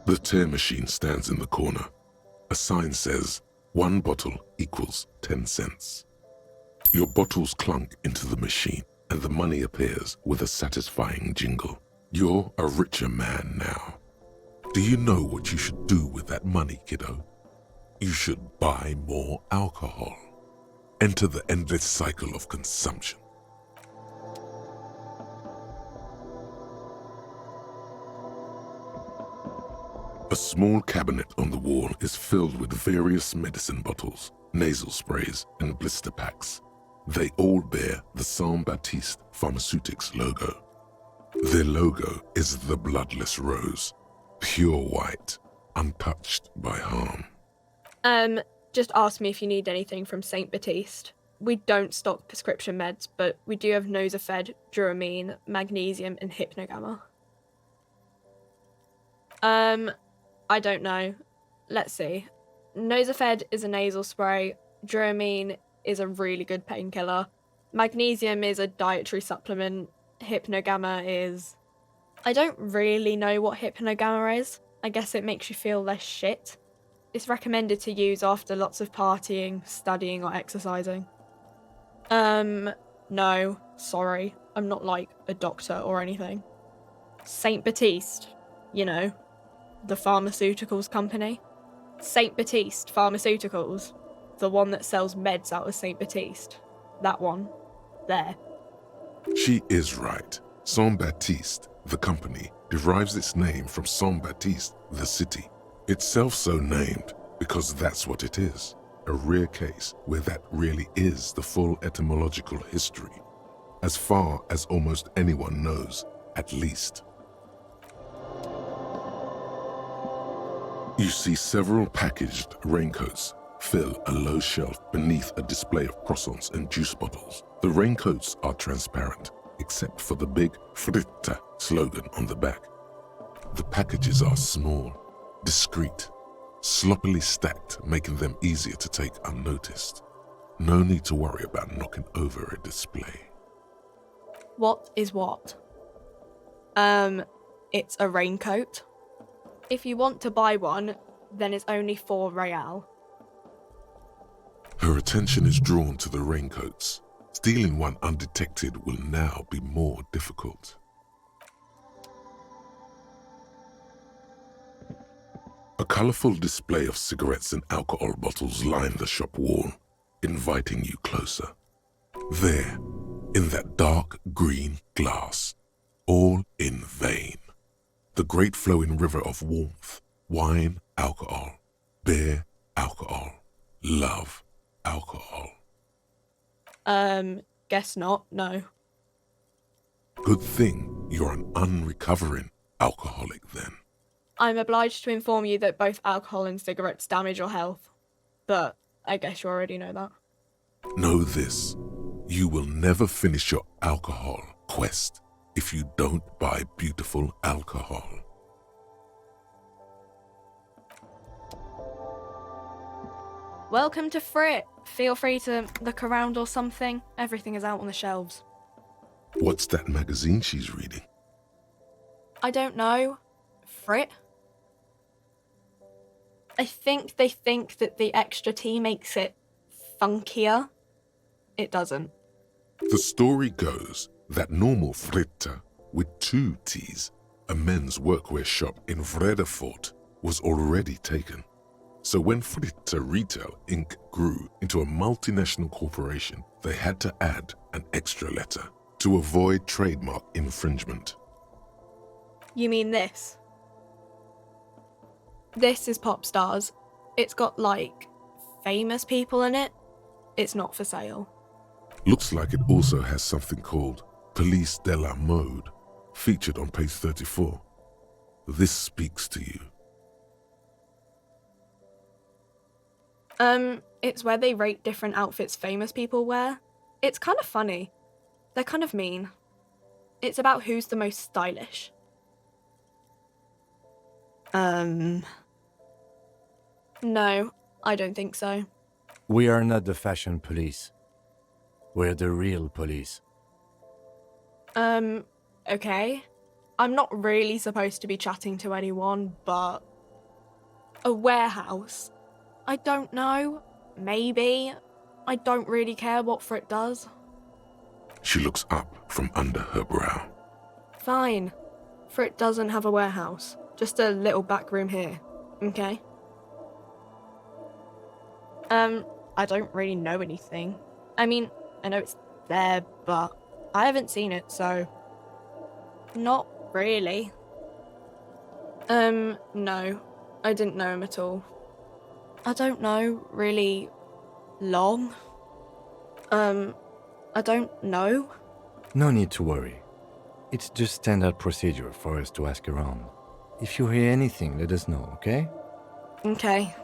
The tear machine stands in the corner. A sign says, 1 bottle equals 10 cents. Your bottles clunk into the machine and the money appears with a satisfying jingle. You're a richer man now. Do you know what you should do with that money, kiddo? You should buy more alcohol. Enter the endless cycle of consumption. A small cabinet on the wall is filled with various medicine bottles, nasal sprays, and blister packs. They all bear the Saint Baptiste Pharmaceutics logo. Their logo is the bloodless rose, pure white, untouched by harm. Just ask me if you need anything from Saint Baptiste. We don't stock prescription meds, but we do have Nosafed, Duramine, Magnesium, and Hypnogamma. I don't know. Let's see. Nosafed is a nasal spray. Duramine is a really good painkiller. Magnesium is a dietary supplement. Hypnogamma is... I don't really know what Hypnogamma is. I guess it makes you feel less shit. It's recommended to use after lots of partying, studying, or exercising. No, sorry. I'm not like a doctor or anything. Saint Baptiste, you know, the pharmaceuticals company. Saint Baptiste Pharmaceuticals, the one that sells meds out of Saint Baptiste. That one. There. She is right. Saint Baptiste, the company, derives its name from Saint Baptiste, the city. Itself so named because that's what it is. A rare case where that really is the full etymological history. As far as almost anyone knows, at least. You see several packaged raincoats fill a low shelf beneath a display of croissants and juice bottles. The raincoats are transparent, except for the big Fritta slogan on the back. The packages are small, discreet, sloppily stacked, making them easier to take unnoticed. No need to worry about knocking over a display. What is what? It's a raincoat. If you want to buy one, then it's only 4 real. Her attention is drawn to the raincoats. Stealing one undetected will now be more difficult. A colourful display of cigarettes and alcohol bottles line the shop wall, inviting you closer. There, in that dark green glass, all in vain. The great flowing river of warmth, wine, alcohol, beer, alcohol, love, alcohol. Guess not, no. Good thing you're an unrecovering alcoholic then. I'm obliged to inform you that both alcohol and cigarettes damage your health. But I guess you already know that. Know this, you will never finish your alcohol quest if you don't buy beautiful alcohol. Welcome to Frit. Feel free to look around or something. Everything is out on the shelves. What's that magazine she's reading? I don't know. Frit? I think they think that the extra T makes it funkier. It doesn't. The story goes that normal Fritta, with 2 T's, a men's workwear shop in Vredefort, was already taken. So when Fritta Retail Inc. grew into a multinational corporation, they had to add an extra letter to avoid trademark infringement. You mean this? This is Pop Stars. It's got, like, famous people in it. It's not for sale. Looks like it also has something called Police de la Mode, featured on page 34. This speaks to you. It's where they rate different outfits famous people wear. It's kind of funny. They're kind of mean. It's about who's the most stylish. No, I don't think so. We are not the fashion police. We're the real police. Okay. I'm not really supposed to be chatting to anyone, but A warehouse? I don't know. Maybe. I don't really care what Frit does. She looks up from under her brow. Fine. Frit doesn't have a warehouse. Just a little back room here. Okay? I don't really know anything. I mean, I know it's there, but I haven't seen it, so... Not really. No. I didn't know him at all. I don't know, really... long? I don't know. No need to worry. It's just standard procedure for us to ask around. If you hear anything, let us know, okay? Okay.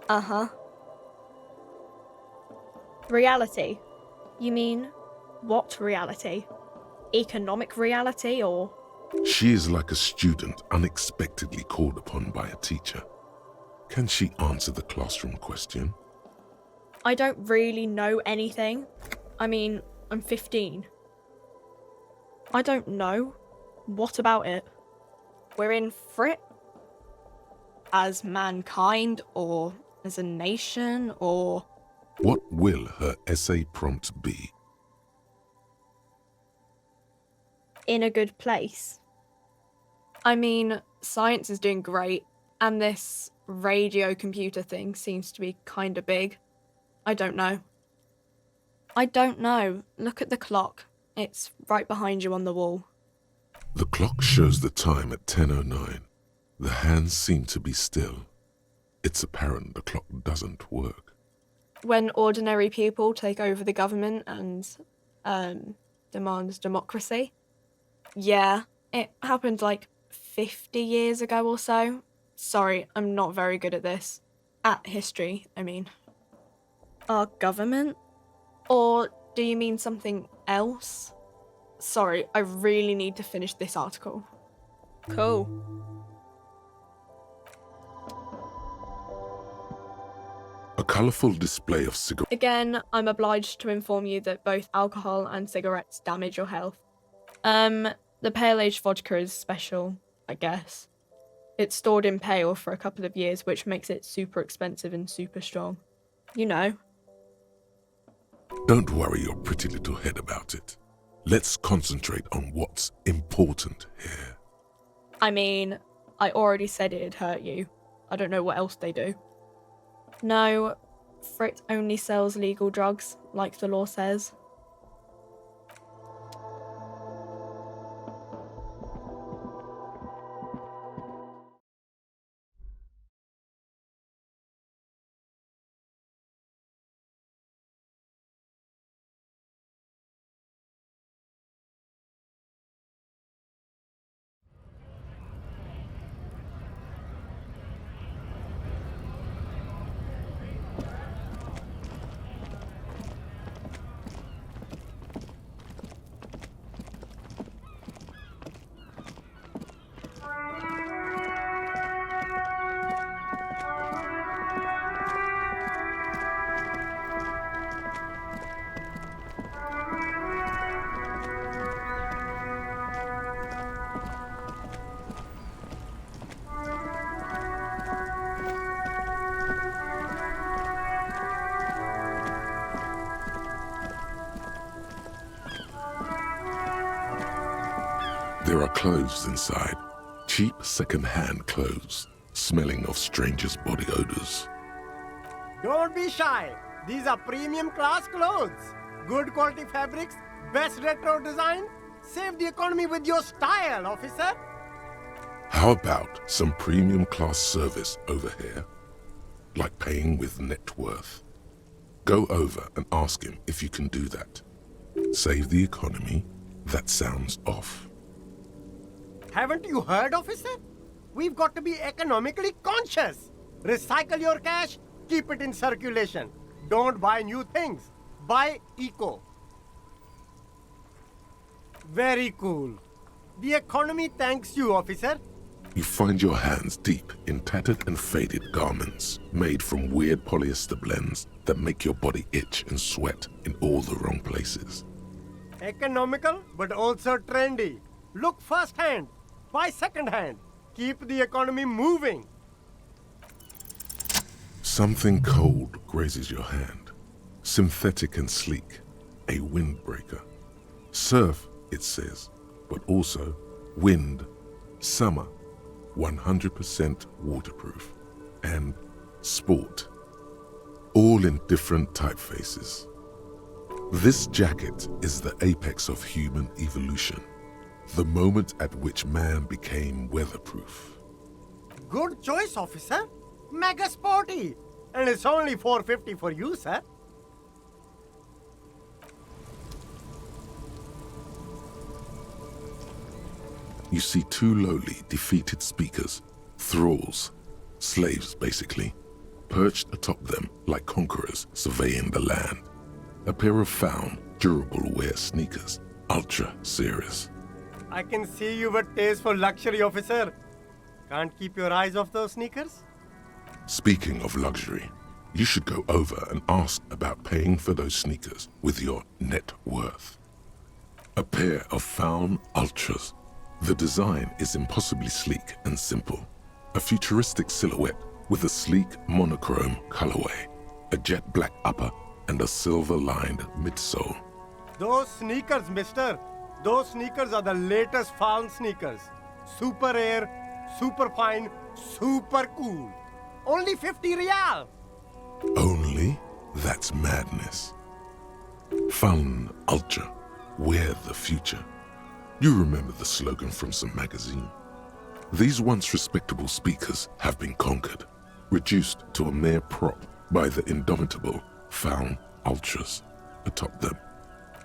Uh-huh. Reality? You mean, what reality? Economic reality, or...? She is like a student unexpectedly called upon by a teacher. Can she answer the classroom question? I don't really know anything. I mean, I'm 15. I don't know. What about it? We're in Frit? As mankind, or as a nation, or... What will her essay prompt be? In a good place? I mean, science is doing great, and this radio computer thing seems to be kinda big. I don't know. I don't know. Look at the clock. It's right behind you on the wall. The clock shows the time at 10:09. The hands seem to be still. It's apparent the clock doesn't work. When ordinary people take over the government and demand democracy. Yeah, it happened like 50 years ago or so. Sorry, I'm not very good at this. At history, I mean. Our government? Or do you mean something else? Sorry, I really need to finish this article. Cool. A colourful display of cigarettes. Again, I'm obliged to inform you that both alcohol and cigarettes damage your health. The pale aged vodka is special, I guess. It's stored in pale for a couple of years, which makes it super expensive and super strong. You know. Don't worry your pretty little head about it. Let's concentrate on what's important here. I mean, I already said it'd hurt you. I don't know what else they do. No, Frit only sells legal drugs, like the law says. There are clothes inside, cheap second-hand clothes, smelling of strangers' body odors. Don't be shy. These are premium class clothes. Good quality fabrics, best retro design. Save the economy with your style, officer. How about some premium class service over here? Like paying with net worth. Go over and ask him if you can do that. Save the economy? That sounds off. Haven't you heard, officer? We've got to be economically conscious. Recycle your cash, keep it in circulation. Don't buy new things. Buy eco. Very cool. The economy thanks you, officer. You find your hands deep in tattered and faded garments made from weird polyester blends that make your body itch and sweat in all the wrong places. Economical, but also trendy. Look first hand, buy second hand. Keep the economy moving. Something cold grazes your hand. Synthetic and sleek, a windbreaker. Surf, it says, but also wind, summer, 100% waterproof, and sport, all in different typefaces. This jacket is the apex of human evolution, the moment at which man became weatherproof. Good choice, officer. Mega sporty. And it's only $4.50 for you, sir. You see two lowly, defeated speakers, thralls, slaves basically, perched atop them like conquerors surveying the land. A pair of found, durable wear sneakers, ultra serious. I can see you with taste for luxury, officer. Can't keep your eyes off those sneakers? Speaking of luxury, you should go over and ask about paying for those sneakers with your net worth. A pair of found ultras. The design is impossibly sleek and simple. A futuristic silhouette with a sleek monochrome colorway, a jet black upper, and a silver-lined midsole. Those sneakers, mister. Those sneakers are the latest found sneakers. Super air, super fine, super cool. Only 50 real. Only? That's madness. Fun Ultra. Wear the future. You remember the slogan from some magazine. These once respectable speakers have been conquered, reduced to a mere prop by the indomitable found ultras atop them.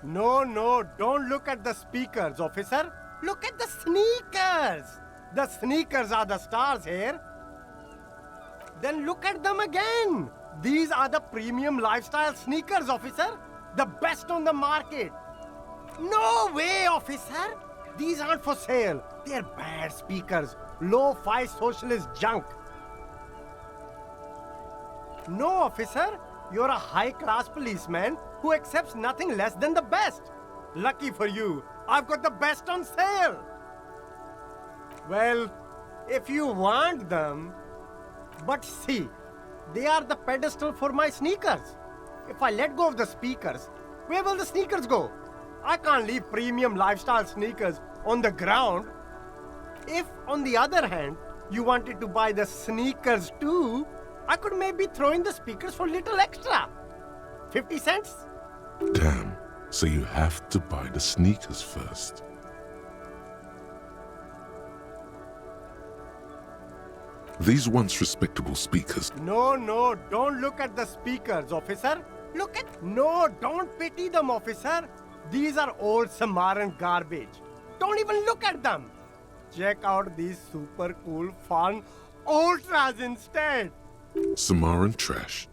No, don't look at the speakers, officer. Look at the sneakers. The sneakers are the stars here. Then look at them again. These are the premium lifestyle sneakers, officer. The best on the market. No way, officer. These aren't for sale. They're bad speakers. Low-fi socialist junk. No, officer. You're a high-class policeman who accepts nothing less than the best. Lucky for you, I've got the best on sale. Well, if you want them... But see, they are the pedestal for my sneakers. If I let go of the speakers, where will the sneakers go? I can't leave premium lifestyle sneakers on the ground. If, on the other hand, you wanted to buy the sneakers too, I could maybe throw in the speakers for little extra. 50 cents? Damn, so you have to buy the sneakers first. These once respectable speakers. No, don't look at the speakers, officer. No, don't pity them, officer. These are old Samaran garbage. Don't even look at them. Check out these super cool, fun ultras instead. Samaran trash.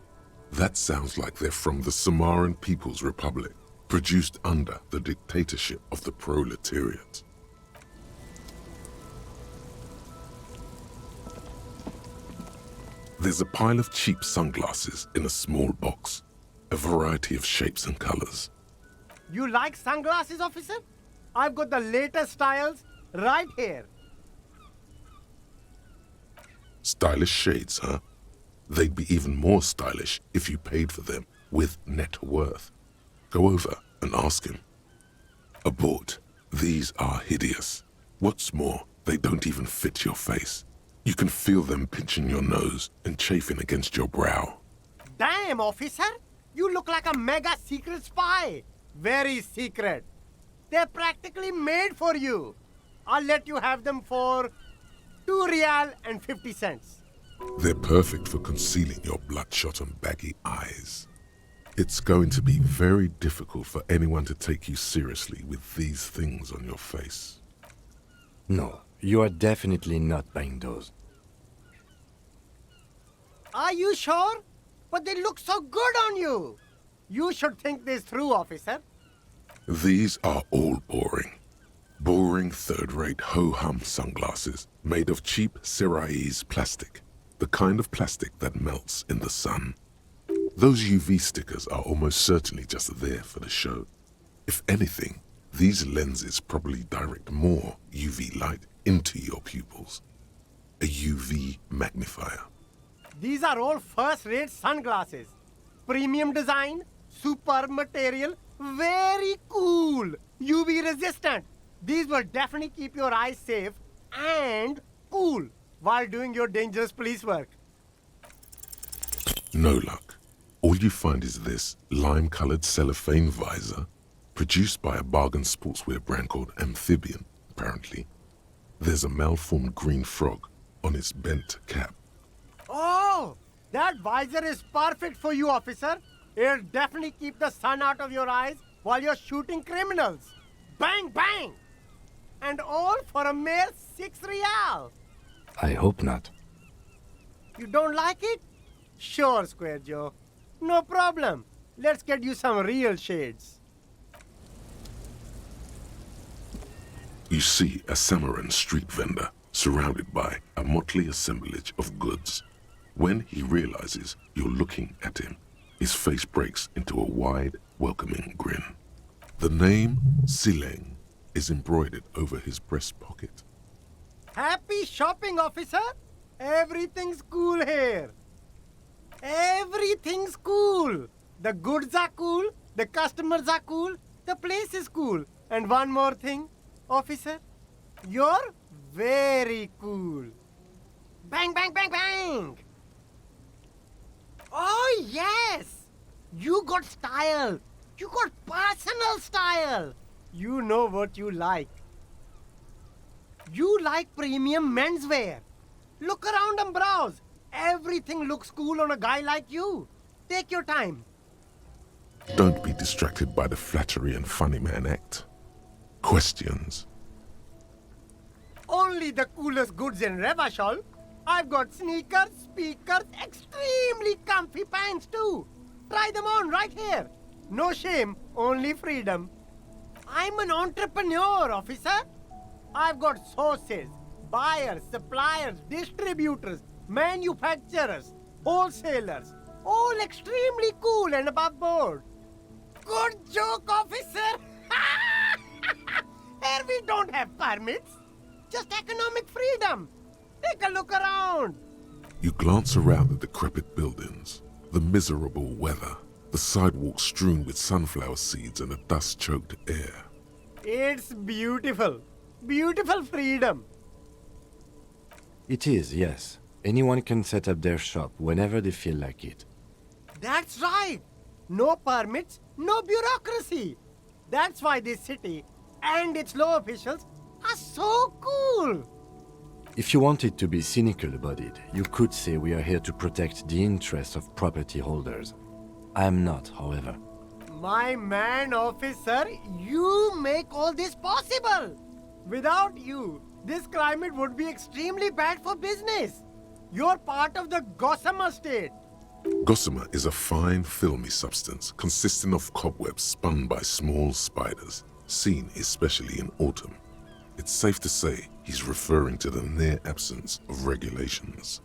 That sounds like they're from the Samaran People's Republic, produced under the dictatorship of the proletariat. There's a pile of cheap sunglasses in a small box, a variety of shapes and colors. You like sunglasses, officer? I've got the latest styles right here. Stylish shades, huh? They'd be even more stylish if you paid for them with net worth. Go over and ask him. Abort. These are hideous. What's more, they don't even fit your face. You can feel them pinching your nose and chafing against your brow. Damn, officer! You look like a mega secret spy. Very secret. They're practically made for you. I'll let you have them for 2 real and 50 cents. They're perfect for concealing your bloodshot and baggy eyes. It's going to be very difficult for anyone to take you seriously with these things on your face. No, you are definitely not buying those. Are you sure? But they look so good on you. You should think this through, officer. These are all boring. Boring third-rate ho-hum sunglasses made of cheap Syrahese plastic, the kind of plastic that melts in the sun. Those UV stickers are almost certainly just there for the show. If anything, these lenses probably direct more UV light into your pupils. A UV magnifier. These are all first-rate sunglasses. Premium design, superb material, very cool. UV resistant. These will definitely keep your eyes safe and cool while doing your dangerous police work. No luck. All you find is this lime-colored cellophane visor, produced by a bargain sportswear brand called Amphibian, apparently. There's a malformed green frog on its bent cap. Oh, that visor is perfect for you, officer. It'll definitely keep the sun out of your eyes while you're shooting criminals. Bang, bang! And all for a mere 6 real. I hope not. You don't like it? Sure, Square Joe. No problem. Let's get you some real shades. You see a Samaran street vendor surrounded by a motley assemblage of goods. When he realizes you're looking at him, his face breaks into a wide, welcoming grin. The name Sileng is embroidered over his breast pocket. Happy shopping, officer. Everything's cool here. Everything's cool. The goods are cool, the customers are cool, the place is cool. And one more thing, officer, you're very cool. Bang, bang, bang, bang. Oh, yes. You got style. You got personal style. You know what you like. You like premium menswear. Look around and browse. Everything looks cool on a guy like you. Take your time. Don't be distracted by the flattery and funny man act. Questions? Only the coolest goods in Revachol. I've got sneakers, speakers, extremely comfy pants too. Try them on right here. No shame, only freedom. I'm an entrepreneur, officer. I've got sources, buyers, suppliers, distributors, manufacturers, wholesalers, all extremely cool and above board. Good joke, officer. Here we don't have permits, just economic freedom. Take a look around. You glance around the decrepit buildings, the miserable weather, the sidewalks strewn with sunflower seeds and a dust-choked air. It's beautiful. Beautiful freedom. It is, yes. Anyone can set up their shop whenever they feel like it. That's right. No permits, no bureaucracy. That's why this city and its law officials are so cool. If you wanted to be cynical about it, you could say we are here to protect the interests of property holders. I am not, however. My man, officer, you make all this possible. Without you, this climate would be extremely bad for business. You're part of the gossamer state. Gossamer is a fine, filmy substance consisting of cobwebs spun by small spiders, seen especially in autumn. It's safe to say he's referring to the near absence of regulations.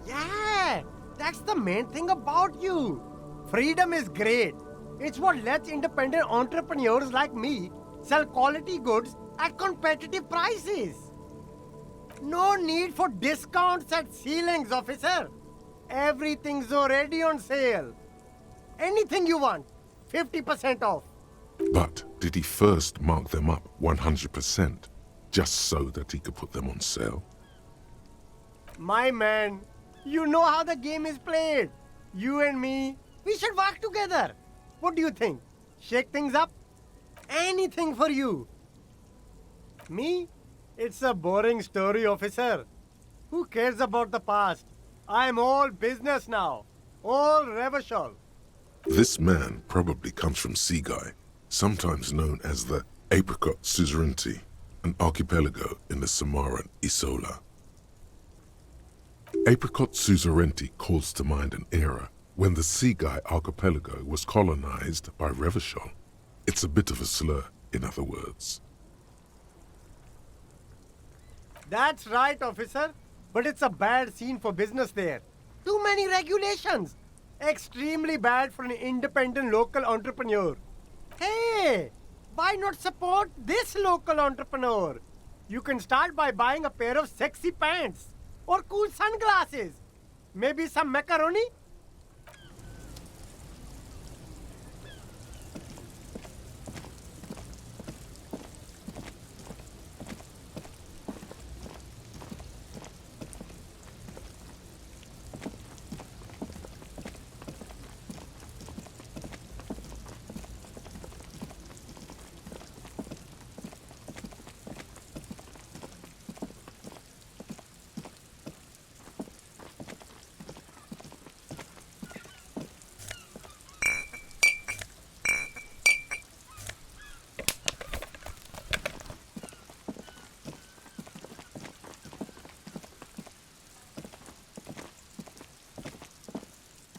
Yeah, that's the main thing about you. Freedom is great. It's what lets independent entrepreneurs like me sell quality goods at competitive prices. No need for discounts at ceilings, officer. Everything's already on sale. Anything you want, 50% off. But did he first mark them up 100% just so that he could put them on sale? My man, you know how the game is played. You and me, we should work together. What do you think? Shake things up? Anything for you. Me? It's a boring story, officer. Who cares about the past? I'm all business now. All Revachol. This man probably comes from Seaguy, sometimes known as the Apricot Suzerainty, an archipelago in the Samaran Isola. Apricot Suzerainty calls to mind an era when the Seaguy archipelago was colonized by Revachol. It's a bit of a slur, in other words. That's right, officer. But it's a bad scene for business there. Too many regulations. Extremely bad for an independent local entrepreneur. Hey, why not support this local entrepreneur? You can start by buying a pair of sexy pants or cool sunglasses. Maybe some macaroni?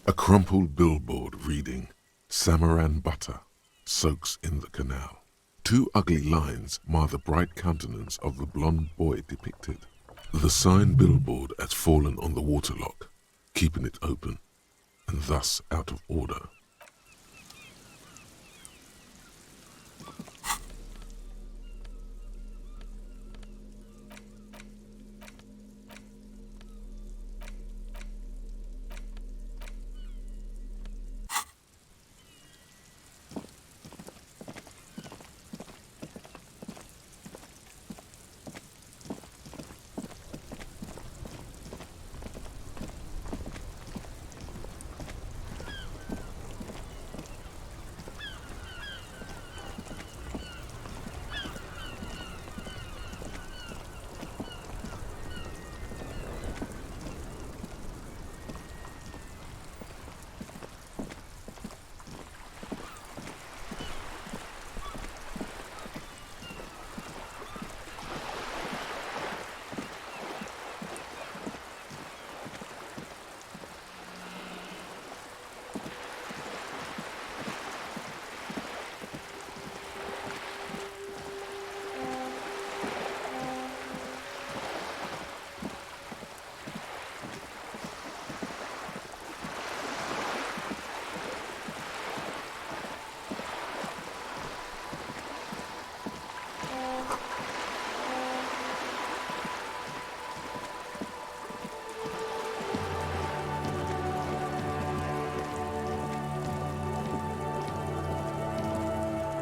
A crumpled billboard reading, Samaran butter soaks in the canal. Two ugly lines mar the bright countenance of the blonde boy depicted. The sign billboard has fallen on the waterlock, keeping it open, and thus out of order.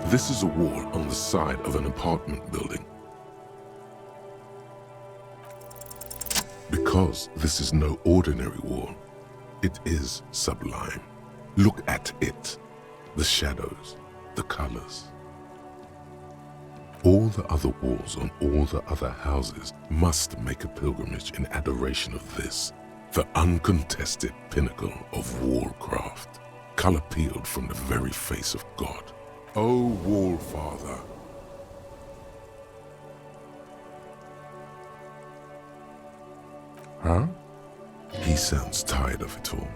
This is a wall on the side of an apartment building. Because this is no ordinary wall, it is sublime. Look at it, the shadows, the colors. All the other walls on all the other houses must make a pilgrimage in adoration of this, the uncontested pinnacle of wallcraft, color peeled from the very face of God. O Wall Father. Huh? He sounds tired of it all.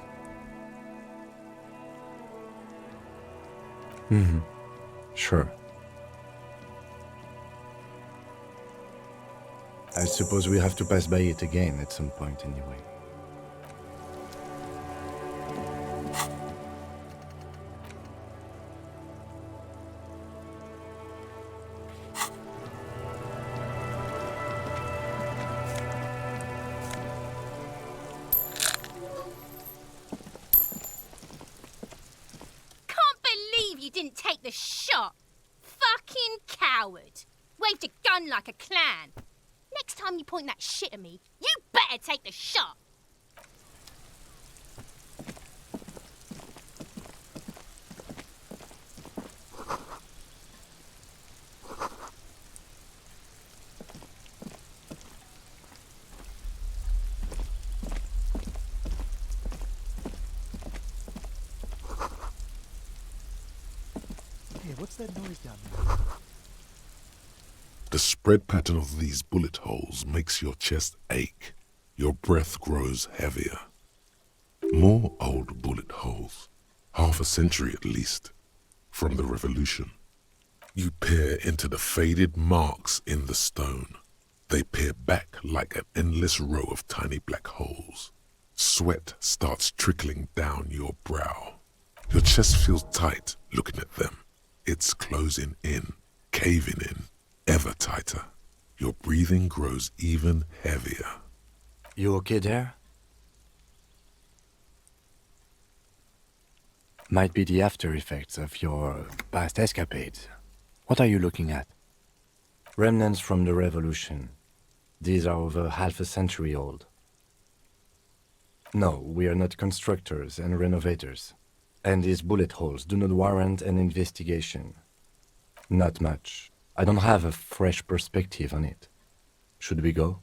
Sure. I suppose we have to pass by it again at some point anyway. You didn't take the shot. Fucking coward. Waved a gun like a clown. Next time you point that shit at me, you better take the shot. What's that noise down there? The spread pattern of these bullet holes makes your chest ache. Your breath grows heavier. More old bullet holes, half a century at least, from the revolution. You peer into the faded marks in the stone. They peer back like an endless row of tiny black holes. Sweat starts trickling down your brow. Your chest feels tight looking at them. It's closing in, caving in, ever tighter. Your breathing grows even heavier. You okay there? Might be the after effects of your past escapades. What are you looking at? Remnants from the revolution. These are over half a century old. No, we are not constructors and renovators. And these bullet holes do not warrant an investigation. Not much. I don't have a fresh perspective on it. Should we go?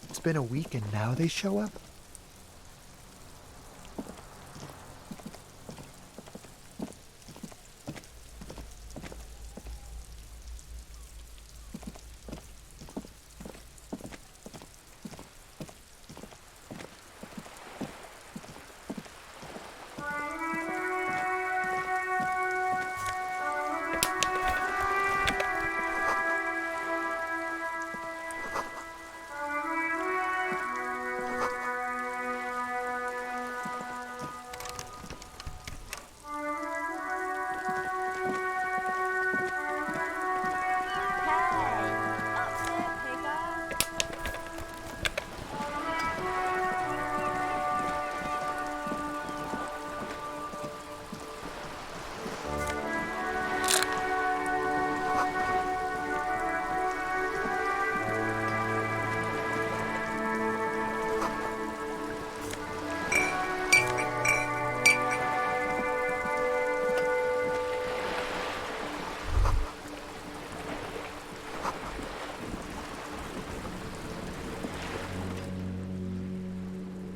It's been a week and now they show up?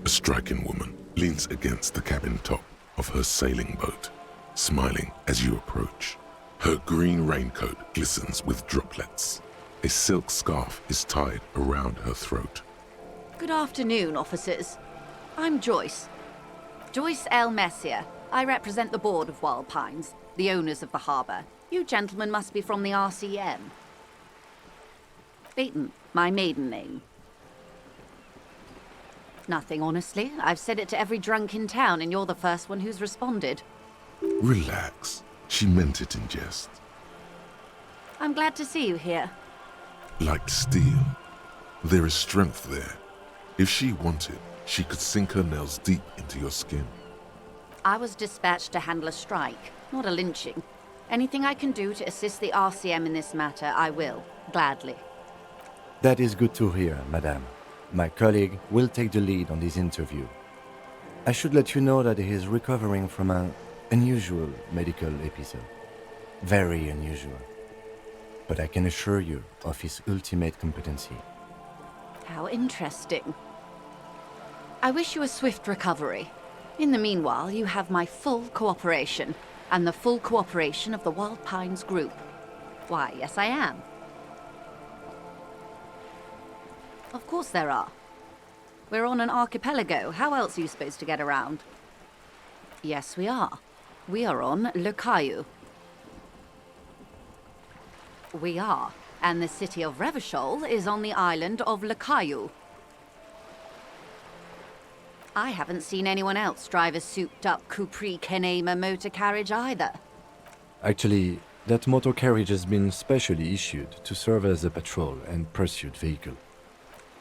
A striking woman leans against the cabin top of her sailing boat, smiling as you approach. Her green raincoat glistens with droplets. A silk scarf is tied around her throat. Good afternoon, officers. I'm Joyce. Joyce L. Messier. I represent the board of Wild Pines, the owners of the harbour. You gentlemen must be from the RCM. Beaton, my maiden name. Nothing, honestly. I've said it to every drunk in town, and you're the first one who's responded. Relax. She meant it in jest. I'm glad to see you here. Like steel. There is strength there. If she wanted, she could sink her nails deep into your skin. I was dispatched to handle a strike, not a lynching. Anything I can do to assist the RCM in this matter, I will, gladly. That is good to hear, madame. My colleague will take the lead on this interview. I should let you know that he is recovering from an unusual medical episode. Very unusual. But I can assure you of his ultimate competency. How interesting. I wish you a swift recovery. In the meanwhile, you have my full cooperation, and the full cooperation of the Wild Pines Group. Why, yes I am. Of course there are. We're on an archipelago. How else are you supposed to get around? Yes, we are. We are on Le Caillou. We are. And the city of Revachol is on the island of Le Caillou. I haven't seen anyone else drive a souped-up Capri Kenema motor carriage either. Actually, that motor carriage has been specially issued to serve as a patrol and pursuit vehicle.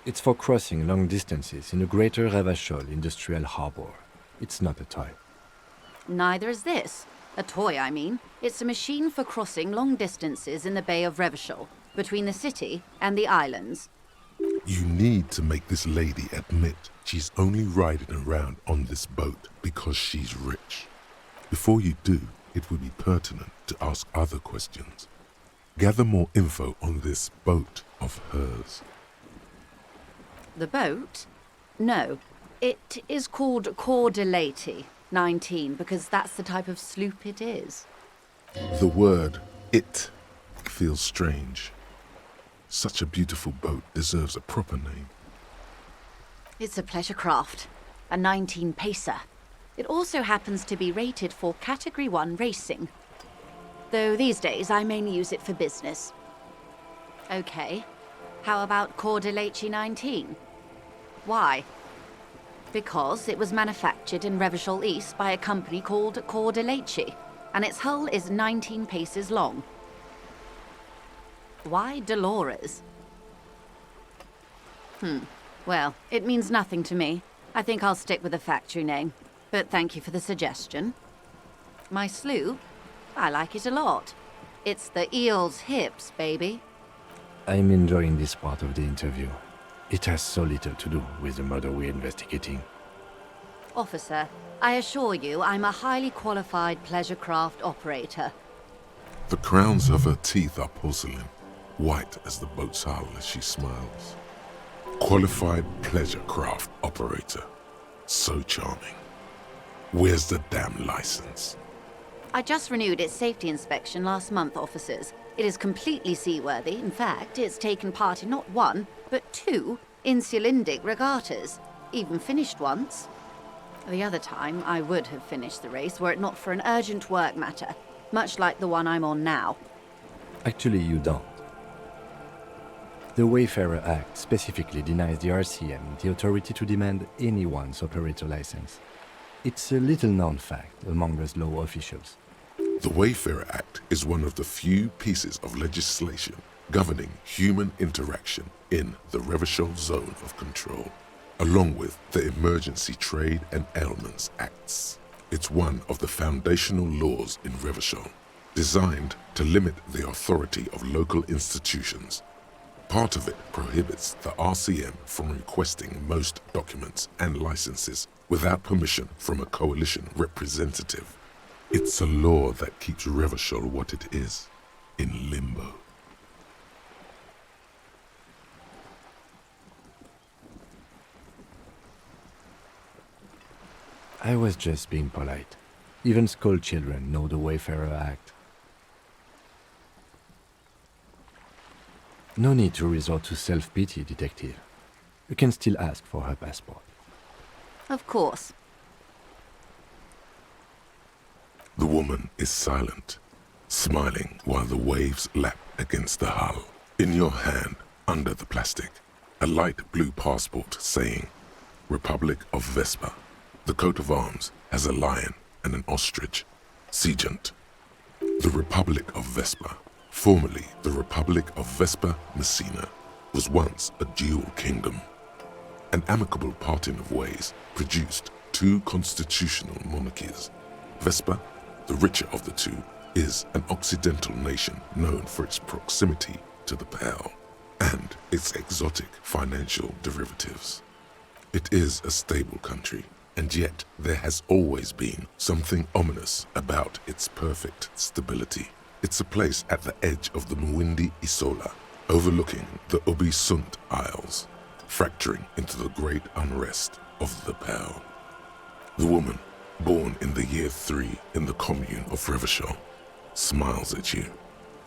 It's for crossing long distances in the greater Revachol industrial harbor. It's not a toy. Neither is this. A toy, I mean. It's a machine for crossing long distances in the Bay of Revachol. between the city and the islands. You need to make this lady admit she's only riding around on this boat because she's rich. Before you do, it would be pertinent to ask other questions. Gather more info on this boat of hers. The boat? No. It is called Elysium 19 because that's the type of sloop it is. The word "it" feels strange. Such a beautiful boat deserves a proper name. It's a pleasure craft, a 19 pacer. It also happens to be rated for Category 1 racing. Though these days I mainly use it for business. Okay, how about Elysium 19? Why? Because it was manufactured in Revachol East by a company called Elysium, and its hull is 19 paces long. Why Dolores? Well, it means nothing to me. I think I'll stick with the factory name. But thank you for the suggestion. My sloop? I like it a lot. It's the eel's hips, baby. I'm enjoying this part of the interview. It has so little to do with the murder we're investigating. Officer, I assure you I'm a highly qualified pleasure craft operator. The crowns of her teeth are porcelain, white as the boat's hull as she smiles. Qualified pleasure craft operator. So charming. Where's the damn license? I just renewed its safety inspection last month, officers. It is completely seaworthy. In fact, it's taken part in not one, but 2 insulindic regattas. Even finished once. The other time, I would have finished the race were it not for an urgent work matter, much like the one I'm on now. Actually, you don't. The Wayfarer Act specifically denies the RCM the authority to demand anyone's operator license. It's a little-known fact among us law officials. The Wayfarer Act is one of the few pieces of legislation governing human interaction in the Revachol Zone of Control, along with the Emergency Trade and Ailments Acts. It's one of the foundational laws in Revachol, designed to limit the authority of local institutions. Part of it prohibits the RCM from requesting most documents and licenses without permission from a coalition representative. It's a law that keeps Revachol what it is, in limbo. I was just being polite. Even school children know the Wayfarer Act. No need to resort to self-pity, detective. You can still ask for her passport. Of course. The woman is silent, smiling while the waves lap against the hull. In your hand, under the plastic, a light blue passport saying, Republic of Vespa. The coat of arms has a lion and an ostrich. Seigent. The Republic of Vespa, formerly the Republic of Vespa Messina, was once a dual kingdom. An amicable parting of ways produced 2 constitutional monarchies. Vespa, the richer of the 2, is an occidental nation known for its proximity to the Pale and its exotic financial derivatives. It is a stable country, and yet there has always been something ominous about its perfect stability. It's a place at the edge of the Muindi Isola, overlooking the Obi-Sunt Isles, fracturing into the great unrest of the Pale. The woman, born in the year 3 in the commune of Revachol, smiles at you,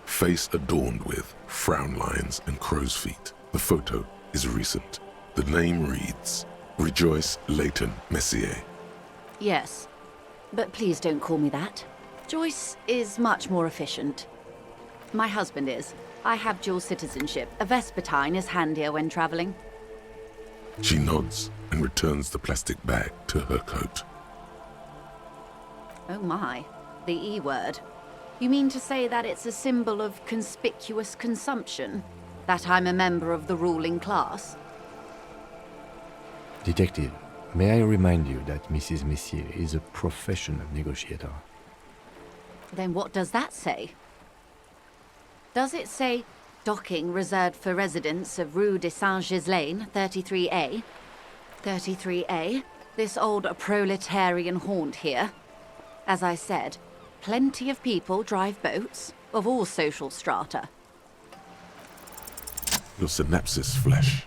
face adorned with frown lines and crow's feet. The photo is recent. The name reads, Rejoice Leighton Messier. Yes, but please don't call me that. Joyce is much more efficient. My husband is. I have dual citizenship. A Vespertine is handier when traveling. She nods and returns the plastic bag to her coat. Oh my, the E word. You mean to say that it's a symbol of conspicuous consumption? That I'm a member of the ruling class? Detective, may I remind you that Mrs. Messier is a professional negotiator? Then what does that say? Does it say Docking reserved for residents of Rue de Saint-Ghislain, 33A. 33A, this old proletarian haunt here. As I said, plenty of people drive boats, of all social strata. Your synapses flesh.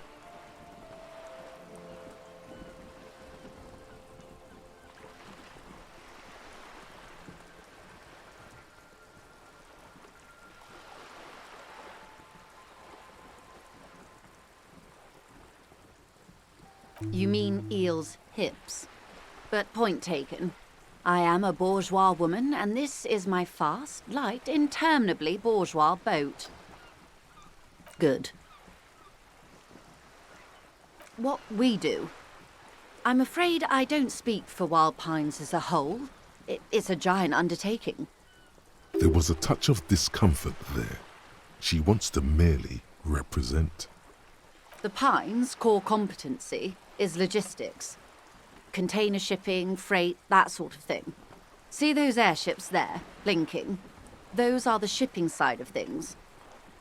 You mean eel's hips. But point taken. I am a bourgeois woman, and this is my fast, light, interminably bourgeois boat. Good. What we do. I'm afraid I don't speak for Wild Pines as a whole. It's a giant undertaking. There was a touch of discomfort there. She wants to merely represent. The Pines' core competency is logistics. Container shipping, freight, that sort of thing. See those airships there, blinking? Those are the shipping side of things.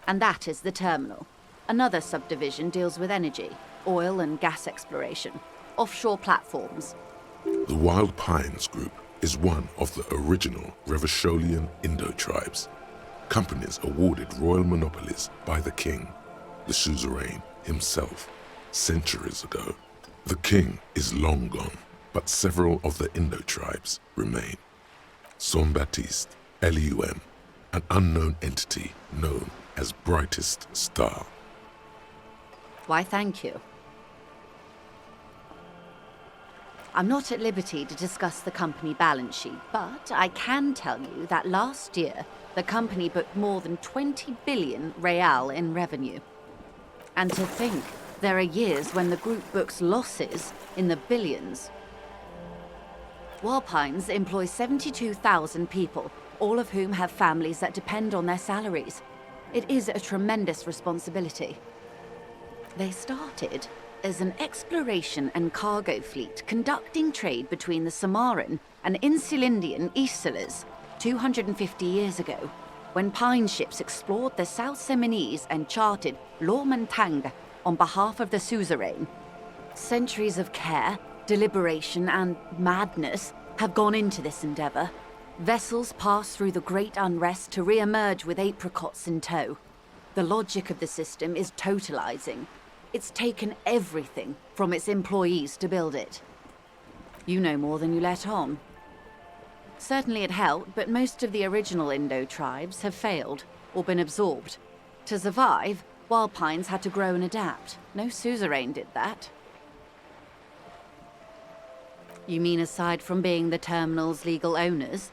And that is the terminal. Another subdivision deals with energy, oil and gas exploration, offshore platforms. The Wild Pines Group is one of the original Revacholian Indo-tribes. Companies awarded royal monopolies by the king, the suzerain himself, centuries ago. The king is long gone, but several of the Indo-tribes remain. Saint-Baptiste, LUM, an unknown entity known as Brightest Star. Why, thank you. I'm not at liberty to discuss the company balance sheet, but I can tell you that last year, the company booked more than 20 billion real in revenue. And to think, there are years when the group books losses in the billions. Wild Pines employs 72,000 people, all of whom have families that depend on their salaries. It is a tremendous responsibility. They started as an exploration and cargo fleet conducting trade between the Samoan and Insulindian Isolas 250 years ago, when pine ships explored the South Seminese and charted Lomantang on behalf of the suzerain. Centuries of care, deliberation, and madness have gone into this endeavor. Vessels pass through the great unrest to re-emerge with apricots in tow. The logic of the system is totalizing. It's taken everything from its employees to build it. You know more than you let on. Certainly it helped, but most of the original Indo tribes have failed or been absorbed. To survive, Wild Pines had to grow and adapt. No suzerain did that. You mean aside from being the terminal's legal owners,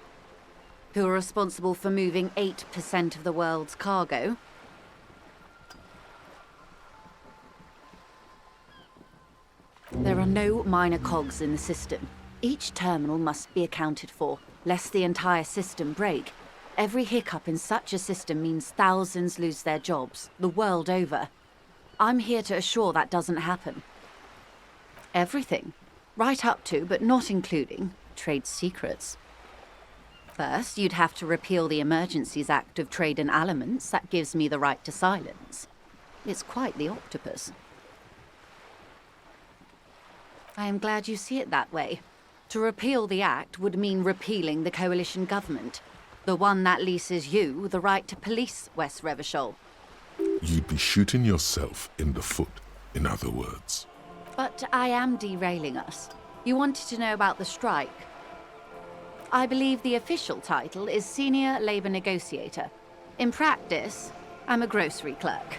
who are responsible for moving 8% of the world's cargo? There are no minor cogs in the system. Each terminal must be accounted for, lest the entire system break. Every hiccup in such a system means thousands lose their jobs, the world over. I'm here to assure that doesn't happen. Everything. Right up to, but not including, trade secrets. First, you'd have to repeal the Emergencies Act of Trade in Aliments that gives me the right to silence. It's quite the octopus. I am glad you see it that way. To repeal the act would mean repealing the coalition government, the one that leases you the right to police West Revachol. You'd be shooting yourself in the foot, in other words. But I am derailing us. You wanted to know about the strike. I believe the official title is Senior Labor Negotiator. In practice, I'm a grocery clerk.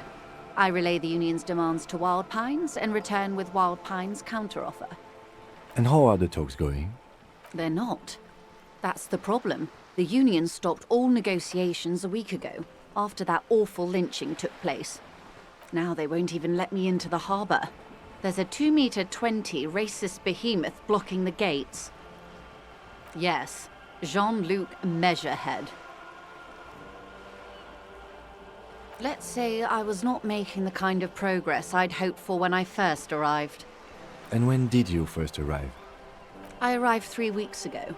I relay the union's demands to Wild Pines and return with Wild Pines' counteroffer. And how are the talks going? They're not. That's the problem. The union stopped all negotiations a week ago, after that awful lynching took place. Now they won't even let me into the harbour. There's a 2-meter-20 racist behemoth blocking the gates. Yes, Jean-Luc Measurehead. Let's say I was not making the kind of progress I'd hoped for when I first arrived. And when did you first arrive? I arrived 3 weeks ago.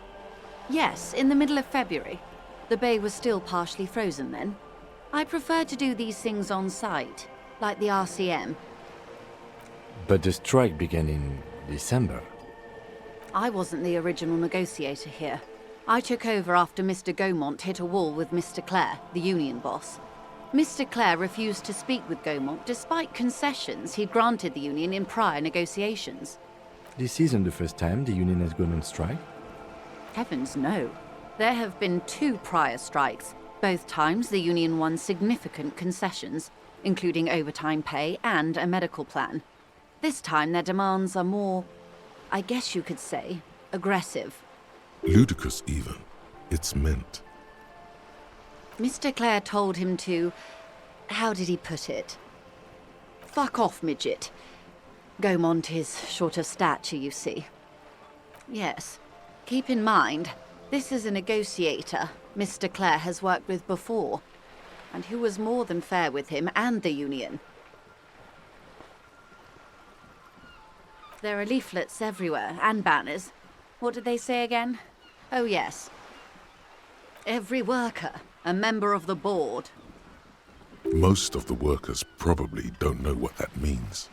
Yes, in the middle of February. The bay was still partially frozen then. I prefer to do these things on site, like the RCM. But the strike began in December. I wasn't the original negotiator here. I took over after Mr. Gaumont hit a wall with Mr. Clare, the union boss. Mr. Clare refused to speak with Gaumont despite concessions he'd granted the union in prior negotiations. This isn't the first time the union has gone on strike. Heavens no. There have been 2 prior strikes. Both times the union won significant concessions, including overtime pay and a medical plan. This time their demands are more, I guess you could say, aggressive. Ludicrous even. It's meant. Mr. Clare told him to... how did he put it? Fuck off, midget. Gaumont is short of stature, you see. Yes. Keep in mind, this is a negotiator Mr. Clare has worked with before, and who was more than fair with him and the union. There are leaflets everywhere, and banners. What did they say again? Oh yes. Every worker, a member of the board. Most of the workers probably don't know what that means.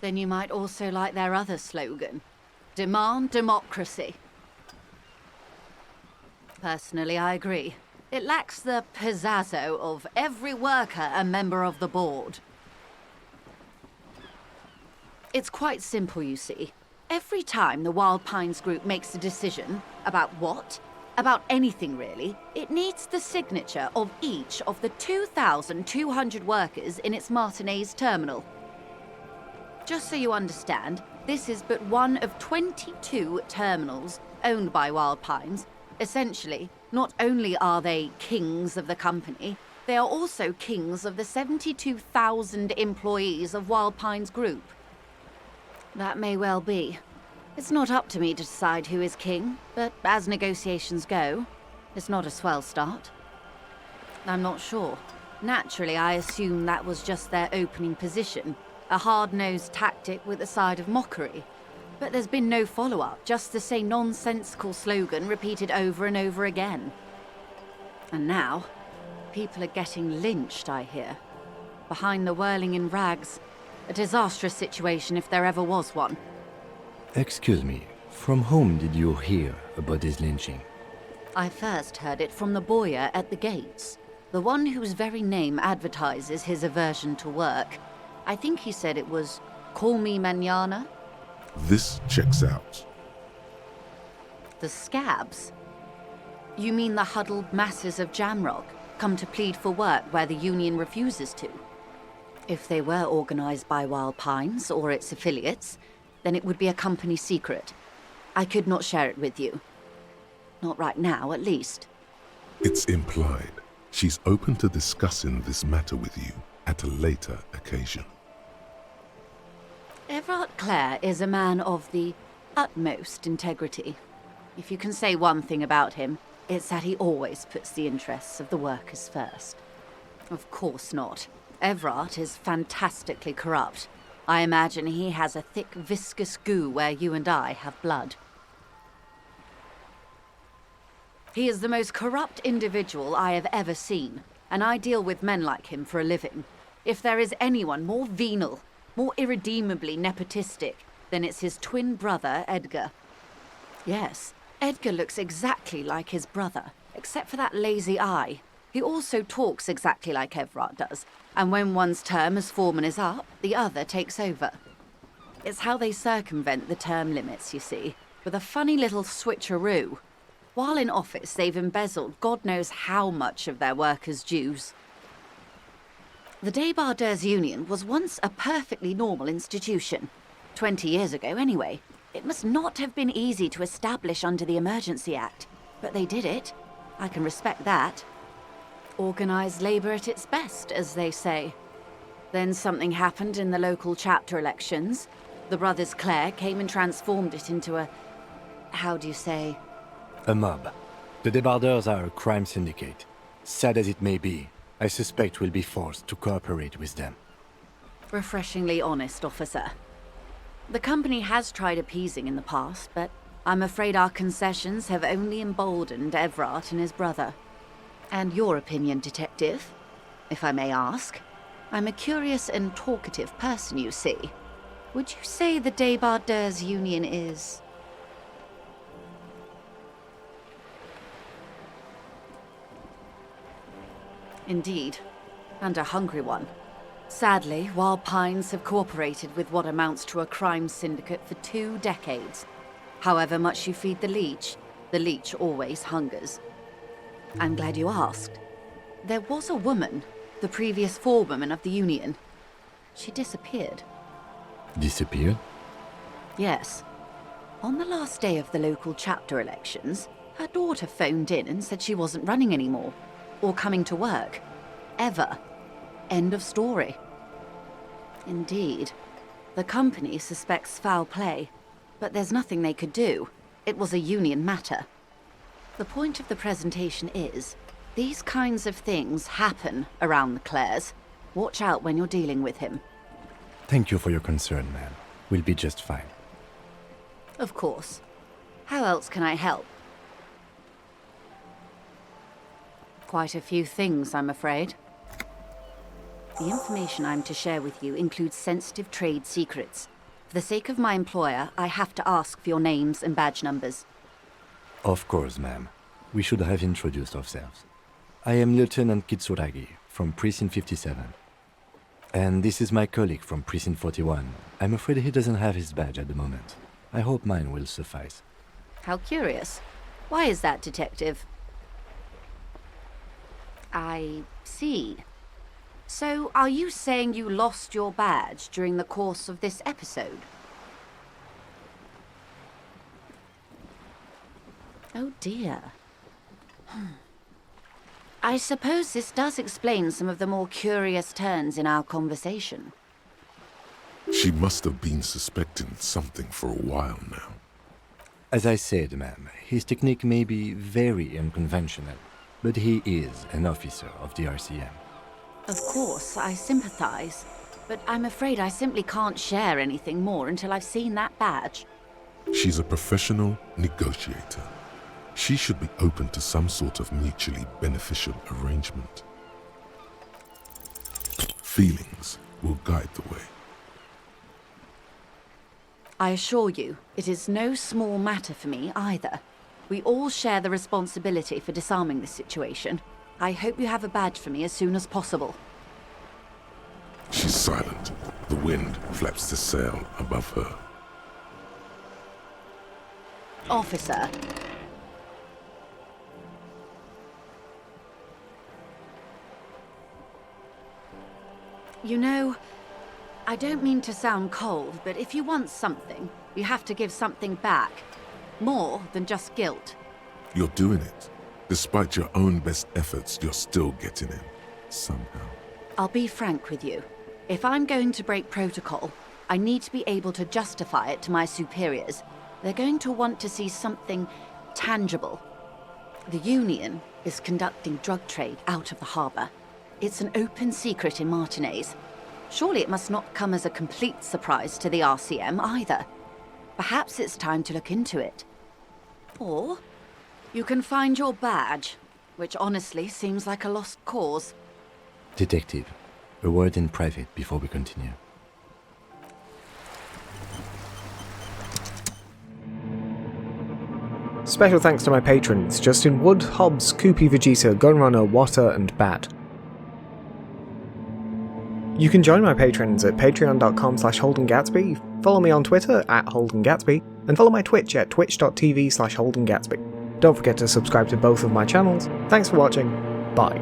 Then you might also like their other slogan. Demand democracy. Personally, I agree. It lacks the pizzazzo of every worker a member of the board. It's quite simple, you see. Every time the Wild Pines Group makes a decision about what? About anything really, it needs the signature of each of the 2,200 workers in its Martinez terminal. Just so you understand, this is but one of 22 terminals owned by Wild Pines. Essentially, not only are they kings of the company, they are also kings of the 72,000 employees of Wild Pines Group. That may well be. It's not up to me to decide who is king, but as negotiations go, it's not a swell start. I'm not sure. Naturally, I assume that was just their opening position. A hard-nosed tactic with a side of mockery. But there's been no follow-up, just the same nonsensical slogan repeated over and over again. And now, people are getting lynched, I hear. Behind the whirling in rags. A disastrous situation if there ever was one. Excuse me, from whom did you hear about this lynching? I first heard it from the bowyer at the gates. The one whose very name advertises his aversion to work. I think he said it was, "Call me mañana." This checks out. The scabs? You mean the huddled masses of Jamrock, come to plead for work where the union refuses to? If they were organized by Wild Pines or its affiliates, then it would be a company secret. I could not share it with you. Not right now, at least. It's implied. She's open to discussing this matter with you at a later occasion. Everard Clare is a man of the utmost integrity. If you can say one thing about him, it's that he always puts the interests of the workers first. Of course not. Everard is fantastically corrupt. I imagine he has a thick, viscous goo where you and I have blood. He is the most corrupt individual I have ever seen, and I deal with men like him for a living. If there is anyone more venal, more irredeemably nepotistic, then it's his twin brother, Edgar. Yes, Edgar looks exactly like his brother, except for that lazy eye. He also talks exactly like Everard does, and when one's term as foreman is up, the other takes over. It's how they circumvent the term limits, you see, with a funny little switcheroo. While in office, they've embezzled God knows how much of their workers' dues. The Débardeurs Union was once a perfectly normal institution. 20 years ago, anyway. It must not have been easy to establish under the Emergency Act, but they did it. I can respect that. Organised labour at its best, as they say. Then something happened in the local chapter elections. The brothers Clare came and transformed it into a... how do you say? A mob. The Débardeurs are a crime syndicate. Sad as it may be, I suspect we'll be forced to cooperate with them. Refreshingly honest, officer. The company has tried appeasing in the past, but I'm afraid our concessions have only emboldened Everard and his brother. And your opinion, Detective, if I may ask? I'm a curious and talkative person, you see. Would you say the Débardeurs Union is... Indeed, and a hungry one. Sadly, Wild Pines have cooperated with what amounts to a crime syndicate for 2 decades. However much you feed the leech always hungers. I'm glad you asked. There was a woman, the previous forewoman of the Union. She disappeared. Disappeared? Yes. On the last day of the local chapter elections, her daughter phoned in and said she wasn't running anymore, or coming to work. Ever. End of story. Indeed. The company suspects foul play, but there's nothing they could do. It was a Union matter. The point of the presentation is, these kinds of things happen around the Clares. Watch out when you're dealing with him. Thank you for your concern, ma'am. We'll be just fine. Of course. How else can I help? Quite a few things, I'm afraid. The information I'm to share with you includes sensitive trade secrets. For the sake of my employer, I have to ask for your names and badge numbers. Of course, ma'am. We should have introduced ourselves. I am Lieutenant Kitsuragi from Precinct 57. And this is my colleague from Precinct 41. I'm afraid he doesn't have his badge at the moment. I hope mine will suffice. How curious. Why is that, Detective? I see. So, are you saying you lost your badge during the course of this episode? Oh dear. I suppose this does explain some of the more curious turns in our conversation. She must have been suspecting something for a while now. As I said, ma'am, his technique may be very unconventional, but he is an officer of the RCM. Of course, I sympathize, but I'm afraid I simply can't share anything more until I've seen that badge. She's a professional negotiator. She should be open to some sort of mutually beneficial arrangement. Feelings will guide the way. I assure you, it is no small matter for me either. We all share the responsibility for disarming this situation. I hope you have a badge for me as soon as possible. She's silent. The wind flaps the sail above her. Officer. You know, I don't mean to sound cold, but if you want something, you have to give something back. More than just guilt. You're doing it. Despite your own best efforts, you're still getting in. Somehow. I'll be frank with you. If I'm going to break protocol, I need to be able to justify it to my superiors. They're going to want to see something tangible. The Union is conducting drug trade out of the harbor. It's an open secret in Martinez. Surely it must not come as a complete surprise to the RCM either. Perhaps it's time to look into it. Or you can find your badge, which honestly seems like a lost cause. Detective, a word in private before we continue. Special thanks to my patrons, Justin Wood, Hobbs, Koopy Vegeta, Gunrunner, Water and Bat. You can join my patrons at patreon.com/HoldenGatsby, follow me on Twitter @HoldenGatsby, and follow my Twitch at twitch.tv/HoldenGatsby. Don't forget to subscribe to both of my channels. Thanks for watching, bye.